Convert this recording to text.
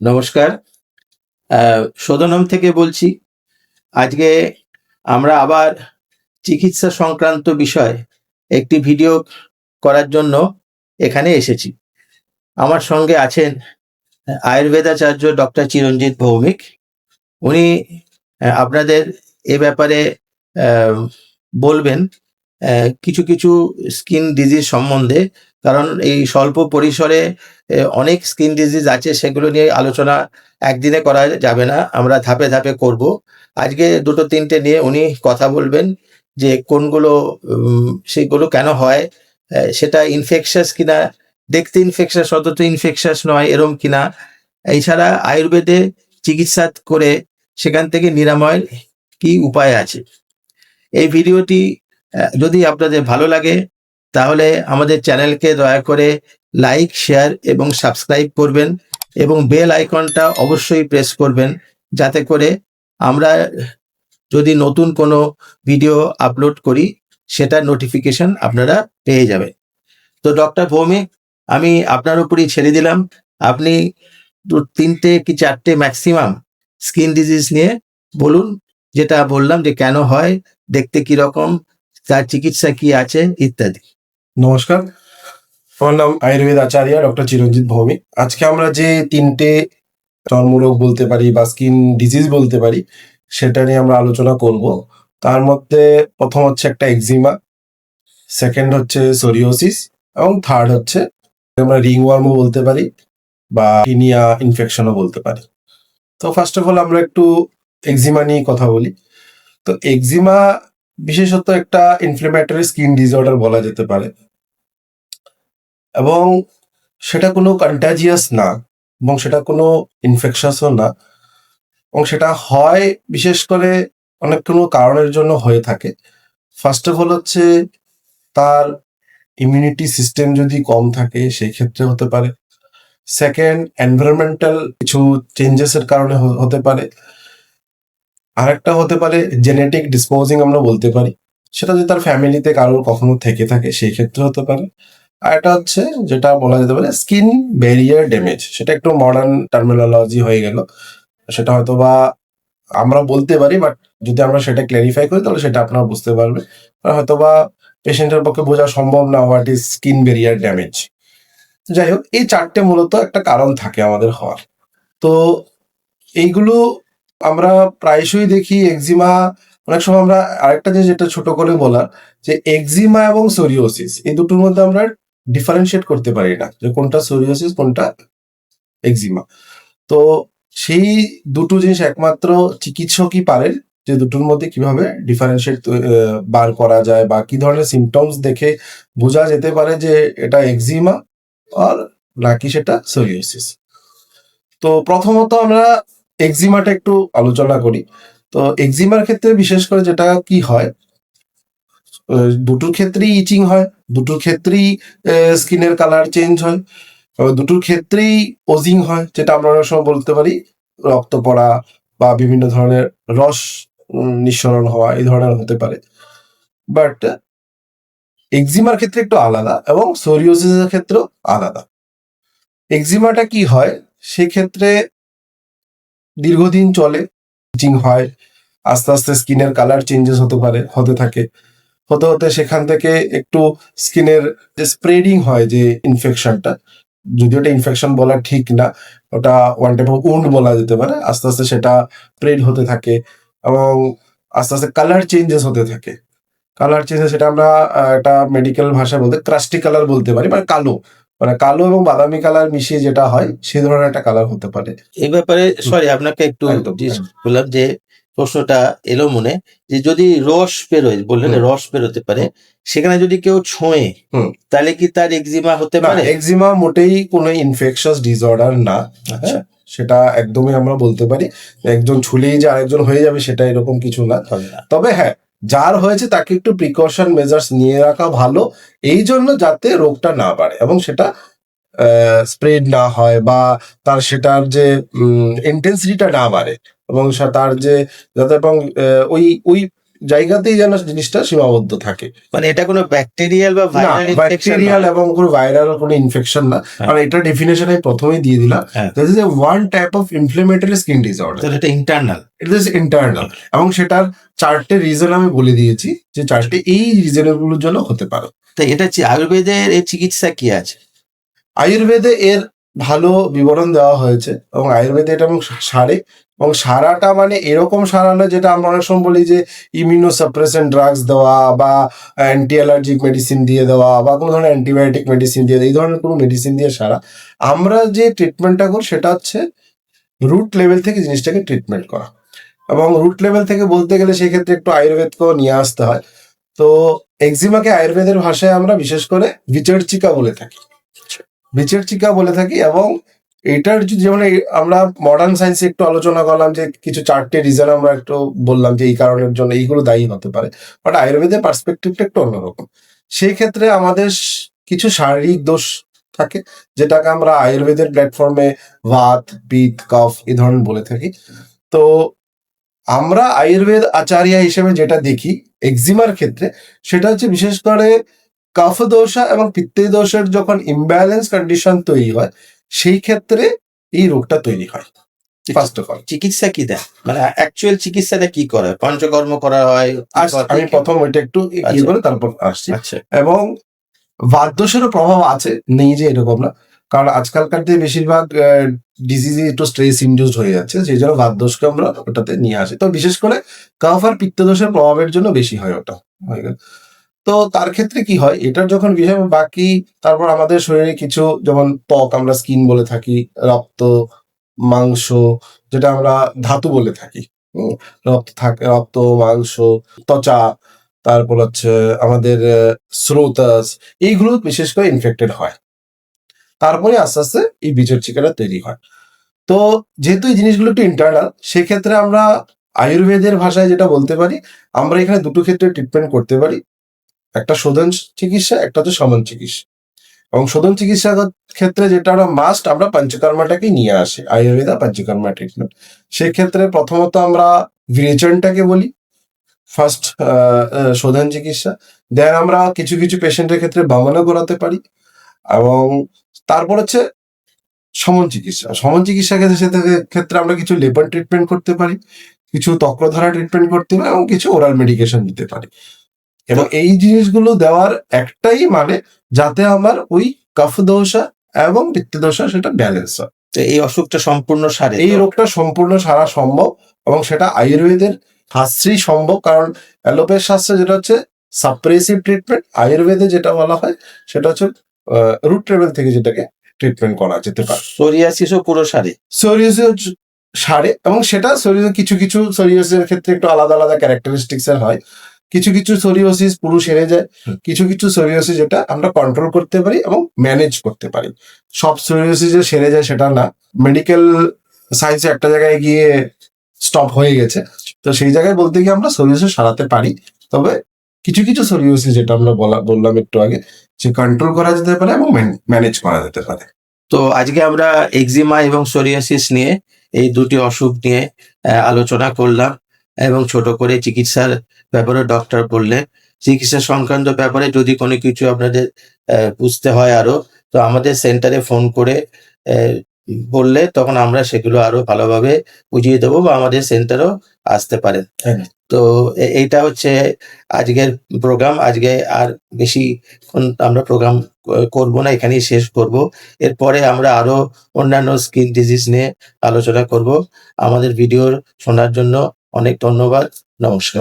নমস্কার। সদনম থেকে বলছি। আজকে আমরা আবার চিকিৎসা সংক্রান্ত বিষয় একটি ভিডিও করার জন্য এখানে এসেছি। আমার সঙ্গে আছেন আয়ুর্বেদাচার্য ডক্টর চিরঞ্জিত ভৌমিক। উনি আপনাদের এ ব্যাপারে বলবেন কিছু কিছু স্কিন ডিজিজ সম্বন্ধে। কারণ এই স্বল্প পরিসরে অনেক স্কিন ডিজিজ আছে, সেগুলো নিয়ে আলোচনা একদিনে করা যাবে না, আমরা ধাপে ধাপে করব। আজকে দুটো তিনটে নিয়ে উনি কথা বলবেন, যে কোনগুলো সেগুলো কেন হয়, সেটা ইনফেকশাস কিনা, দেখতে ইনফেকশাস অথচ ইনফেকশাস নয় এরম কিনা, এছাড়া আয়ুর্বেদে চিকিৎসা করে সেখান থেকে নিরাময়ের কি উপায় আছে। এই ভিডিওটি যদি আপনাদের ভালো লাগে তাহলে আমাদের চ্যানেলকে দয়া করে লাইক, শেয়ার এবং সাবস্ক্রাইব করবেন, এবং বেল আইকনটা অবশ্যই প্রেস করবেন, যাতে করে আমরা যদি নতুন কোনো ভিডিও আপলোড করি সেটার নোটিফিকেশন আপনারা পেয়ে যাবেন। তো ডক্টর ভৌমিক, আমি আপনার উপরই ছেড়ে দিলাম। আপনি তিনটে কি চারটে ম্যাক্সিমাম স্কিন ডিজিজ নিয়ে বলুন, যেটা বললাম যে কেন হয়, দেখতে কিরকম, তার চিকিৎসা কি আছে ইত্যাদি। নমস্কার, আমার নাম আয়ুর্বেদ আচার্য ডক্টর চিরঞ্জিত ভৌমিক। আজকে আমরা যে তিনটে চর্মরোগ বলতে পারি বা স্কিন ডিজিজ বলতে পারি সেটা নিয়ে আমরা আলোচনা করব। তার মধ্যে প্রথম হচ্ছে একটা এক্সিমা, সেকেন্ড হচ্ছে সোরিওসিস, এবং থার্ড হচ্ছে আমরা রিংওয়ার্মও বলতে পারি বা টিনিয়া ইনফেকশনও বলতে পারি। তো ফার্স্ট অফ অল আমরা একটু এক্সিমা নিয়ে কথা বলি। তো এক্সিমা বিশেষত একটা ইনফ্লেমেটরি স্কিন ডিসঅর্ডার বলা যেতে পারে, এবং সেটা কোনো কন্টাজিয়াস না, এবং সেটা কোনো ইনফেকশাসও না, এবং সেটা হয় বিশেষ করে অনেক কোনো কারণের জন্য হয়ে থাকে। ফার্স্ট অফ অল হচ্ছে তার ইমিউনিটি সিস্টেম যদি কম থাকে সেই ক্ষেত্রে হতে পারে। সেকেন্ড, এনভায়রনমেন্টাল কিছু চেঞ্জেসের কারণে হতে পারে। আরেকটা হতে পারে জেনেটিক ডিসপোজিং আমরা বলতে পারি, সেটা যদি তার ফ্যামিলিতে কারোর কখনো থেকে থাকে সেই ক্ষেত্রে হতে পারে। আর এটা হচ্ছে যেটা বলা যেতে পারে স্কিন ব্যারিয়ার ড্যামেজ, সেটা একটু মডার্ন টার্মিনোলজি হয়ে গেল, সেটা হয়তো বা আমরা বলতে পারি, বাট যদি আমরা সেটা ক্ল্যারিফাই করি তাহলে সেটা আপনারা বুঝতে পারবে। হয়তো বা পেশেন্টের পক্ষে বোঝা সম্ভব না what is skin barrier damage. যাই হোক, এই চারটে মূলত একটা কারণ থাকে আমাদের হওয়ার। তো এইগুলো আমরা প্রায়শই দেখি। এক্সিমা অনেক সময় আমরা আরেকটা যেটা ছোট করে বলার, যে এক্সিমা এবং সোরিওসিস এই দুটোর মধ্যে আমরা ডিফারেন্সিয়েট করতে পারি না যে কোনটা সোরিওসিস কোনটা এক্সিমা। তো সেই দুটো জিনিস একমাত্র চিকিৎসকই পারেন, যে দুটোর মধ্যে কিভাবে ডিফারেন্সিয়েট বার করা যায় বা কি ধরনের সিমটমস দেখে বোঝা যেতে পারে যে এটা এক্সিমা আর নাকি সেটা সোরিওসিস। তো প্রথমত আমরা এক্সিমাটা একটু আলোচনা করি। তো এক্সিমার ক্ষেত্রে বিশেষ করে যেটা কি হয়, দুটোর ক্ষেত্রেই ইচিং হয়, দুটোর ক্ষেত্রেই স্কিনের কালার চেঞ্জ হয়, দুটোর ক্ষেত্রেই ওজিং হয়, যেটা আমরা অনেক সময় বলতে পারি রক্ত পড়া বা বিভিন্ন ধরনের রস নিঃসরণ হওয়া এই ধরনের হতে পারে। বাট এক্সিমার ক্ষেত্রে একটু আলাদা এবং সোরিওসিসের ক্ষেত্রেও আলাদা। এক্সিমাটা কি হয়, সেক্ষেত্রে দীর্ঘদিন চলে, ইচিং হয়, আস্তে আস্তে স্কিনের কালার চেঞ্জেস হতে থাকে, হতে হতে সেখান থেকে একটু স্কিনের যে স্প্রেডিং হয়, যে ইনফেকশনটা, যদি ওটা ইনফেকশন বলা ঠিক না, ওটা ওয়ান টাইপ অফ উন্ড বলা যেতে পারে, আস্তে আস্তে সেটা স্প্রেড হতে থাকে এবং আস্তে আস্তে কালার চেঞ্জেস হতে থাকে। কালার চেঞ্জেস সেটা আমরা একটা মেডিকেল ভাষায় বলতে ক্রাস্টি কালার বলতে পারি, মানে কালো এবং বাদামি কালার মিশিয়ে যেটা হয় সেই ধরনের একটা কালার হতে পারে। এই ব্যাপারে সরি আপনাকে একটু বললাম, যে প্রশ্নটা এলো মনে, যে যদি রস বেরোয়, বললেন রস বেরোতে পারে, সেখানে যদি কেউ ছোঁয়ে তাহলে কি তার এক্সিমা হতে পারে? এক্সিমা মোটেই কোনো ইনফেকশাস ডিসঅর্ডার না। আচ্ছা, সেটা একদমই আমরা বলতে পারি একজন ছুলেই যে আরেকজন হয়ে যাবে সেটা এরকম কিছু না। তবে হ্যাঁ, যার হয়েছে তাকে একটু প্রিকশন মেজার্স নিয়ে রাখা ভালো, এই জন্য যাতে রোগটা না বাড়ে এবং সেটা স্প্রেড না হয় বা তার সেটার যে ইন্টেন্সিটিটা না বাড়ে, এবং তার যে যাতে এবং ওই জায়গাতেই যেন জিনিসটা সীমাবদ্ধ থাকে। মানে এটা কোনো ব্যাকটেরিয়াল বা না, ভাইরাল ইনফেকশন ব্যাকটেরিয়াল এবং কোনো ভাইরাল কোনো ইনফেকশন না, হ্যাঁ। কারণ এটা ডেফিনেশন আমি প্রথমেই দিয়ে দিলাম। হ্যাঁ। This is a one type of inflammatory skin disorder, এটা ইন্টারনাল। ইট ইজ ইন্টারনাল, এবং সেটার 4টে রিজন আমি বলে দিয়েছি, যে 4টে এই রিজনগুলোর জন্য হতে পারে। তো এটা আয়ুর্বেদের এই চিকিৎসা কি আছে? আয়ুর্বেদে এর ভালো বিবরণ দেওয়া হয়েছে, এবং আয়ুর্বেদে এটা এবং সারে, এবং সারাটা মানে এরকম সারা না যেটা আমরা অনেক সময় বলি যে ইমিউনোসাপ্রেসেন্ট ড্রাগস দেওয়া বা অ্যান্টি অ্যালার্জিক মেডিসিন দিয়ে দেওয়া বা কোনো ধরনের অ্যান্টিবায়োটিক মেডিসিন দিয়ে দেওয়া, এই ধরনের কোনো মেডিসিন দিয়ে সারা। আমরা যে ট্রিটমেন্টটা করি সেটা হচ্ছে রুট লেভেল থেকে জিনিসটাকে ট্রিটমেন্ট করা, এবং রুট লেভেল থেকে বলতে গেলে সেই ক্ষেত্রে একটু আয়ুর্বেদকেও নিয়ে আসতে হয়। তো এক্সিমাকে আয়ুর্বেদের ভাষায় আমরা বিশেষ করে বিচর্চিকা বলে থাকি, বিচর্চিকা বলে থাকি। এবং এটার যেমন আমরা মডার্ন সায়েন্সে একটু আলোচনা করলাম যে কিছু 4টে রিজন আমরা একটু বললাম যে এই কারণের জন্য এইগুলো দায়ী হতে পারে, বাট আয়ুর্বেদের পার্সপেক্টিভটা একটু অন্যরকম। সেই ক্ষেত্রে আমাদের কিছু শারীরিক দোষ থাকে, যেটাকে আমরা আয়ুর্বেদের প্ল্যাটফর্মে বাত, পিত্ত, কফ এই ধরনের বলে থাকি। তো আমরা আয়ুর্বেদ আচার্য হিসেবে যেটা দেখি এক্সিমার ক্ষেত্রে, সেটা হচ্ছে বিশেষ করে কফ দোষা এবং পিত্তের দোষের যখন ইমব্যালেন্স কন্ডিশন তৈরি হয়, সেই ক্ষেত্রে এই রোগটা তৈরি হয়। ফার্স্ট অফ অল চিকিৎসা কি দেয়, মানে অ্যাকচুয়াল চিকিৎসাটা কি করা হয়? পঞ্চকর্ম করা হয়? আমি প্রথম ওইটা একটু ইয়ে করে তারপর আসছি। আচ্ছা, এবং বাতদোষেরও প্রভাব আছে, নেই যে এরকম না, কারণ আজকালকার দিনে বেশিরভাগ ডিজিজে একটু স্ট্রেস ইনডিউসড হয়ে যাচ্ছে, সেই জন্য বাতদোষকে আমরা ওটাতে নিয়ে আসি। তো বিশেষ করে কফ আর পিত্তদোষের প্রভাবের জন্য বেশি হয় ওটা, হয়ে গেল। তো তার ক্ষেত্রে কি হয়, এটার যখন বিষয় বাকি, তারপর আমাদের শরীরে কিছু যেমন ত্বক আমরা স্কিন বলে থাকি, রক্ত, মাংস যেটা আমরা ধাতু বলে থাকি, রক্ত থাকে, রক্ত, মাংস, ত্বচা, তারপর হচ্ছে আমাদের স্রোতাস, এইগুলো বিশেষ করে ইনফেক্টেড হয়। তারপরে আস্তে আস্তে এই বিচর্চিকাটা তৈরি হয়। তো যেহেতু এই জিনিসগুলো একটু ইন্টারনাল, সেক্ষেত্রে আমরা আয়ুর্বেদের ভাষায় যেটা বলতে পারি, আমরা এখানে দুটো ক্ষেত্রে ট্রিটমেন্ট করতে পারি, একটা শোধন চিকিৎসা, একটা হচ্ছে শমন চিকিৎসা। এবং শোধন চিকিৎসার ক্ষেত্রে যেটা আমরা মাস্ট, আমরা পঞ্চকর্মাটাকে নিয়ে আসি, আয়ুর্বেদা পঞ্চকর্মা ট্রিটমেন্ট। সেক্ষেত্রে প্রথমত আমরা বিরেচনটাকে বলি ফার্স্ট শোধন চিকিৎসা, দেন আমরা কিছু কিছু পেশেন্টের ক্ষেত্রে বামনও করাতে পারি, এবং তারপর হচ্ছে শমন চিকিৎসা। শমন চিকিৎসা ক্ষেত্রে আমরা কিছু লেপার ট্রিটমেন্ট করতে পারি, কিছু তক্রধারা ট্রিটমেন্ট করতে পারি, এবং কিছু ওরাল মেডিকেশন দিতে পারি। এবং এই জিনিসগুলো দেওয়ার একটাই মানে, যাতে আমার ওই কফ দোষা এবং পিত্ত দোষা সেটা ব্যালেন্স হয়, এই অসুখটা সম্পূর্ণ সারে, এই রোগটা সম্পূর্ণ সারা সম্ভব, এবং সেটা আয়ুর্বেদের শাস্ত্রেই সম্ভব। কারণ অ্যালোপ্যাথ শাস্ত্রে যেটা হচ্ছে সাপ্রেসিভ ট্রিটমেন্ট, আয়ুর্বেদে যেটা বলা হয় সেটা হচ্ছে রুট লেভেল থেকে যেটাকে ট্রিটমেন্ট করা যেতে পারে। সোরিয়াসিসও পুরো সারে, সোরিয়াসিস সারে, এবং সেটা কিছু কিছু সোরিয়াসিসের ক্ষেত্রে একটু আলাদা আলাদা ক্যারেক্টারিস্টিক্স এর হয়। কিছু কিছু সোরিয়াসিস পুরো সেরে যায়, কিছু কিছু সোরিয়াসিস যেটা আমরা কন্ট্রোল করতে পারি এবং ম্যানেজ করতে পারি। সব সোরিয়াসিস যে সেরে যায় সেটা না, মেডিকেল সায়েন্সে একটা জায়গায় গিয়ে স্টপ হয়ে গেছে, তো সেই জায়গায় বলতে গিয়ে আমরা সোরিয়াসিস সারাতে পারি। তবে কিছু কিছু সোরিয়াসিস যেটা আমরা বললাম একটু আগে, যে কন্ট্রোল করা যেতে পারে এবং ম্যানেজ করা যেতে পারে। তো আজকে আমরা এক্সিমা এবং সোরিয়াসিস নিয়ে, এই দুটি অসুখ নিয়ে আলোচনা করলাম, এবং ছোট করে চিকিৎসার ব্যাপারে ডক্টর বললেন। চিকিৎসা সংক্রান্ত ব্যাপারে যদি কোনো কিছু আপনাদের বুঝতে হয় আরো, তো আমাদের সেন্টারে ফোন করে বললে তখন আমরা সেগুলো আরো ভালোভাবে বুঝিয়ে দেবো, বা আমাদের সেন্টারেও আসতে পারেন। তো এইটা হচ্ছে আজকের প্রোগ্রাম। আজকে আর বেশিক্ষণ আমরা প্রোগ্রাম করব না, এখানেই শেষ করব। এরপরে আমরা আরো অন্যান্য স্কিন ডিজিজ নিয়ে আলোচনা করব। আমাদের ভিডিও শোনার জন্য অনেক ধন্যবাদ। নমস্কার।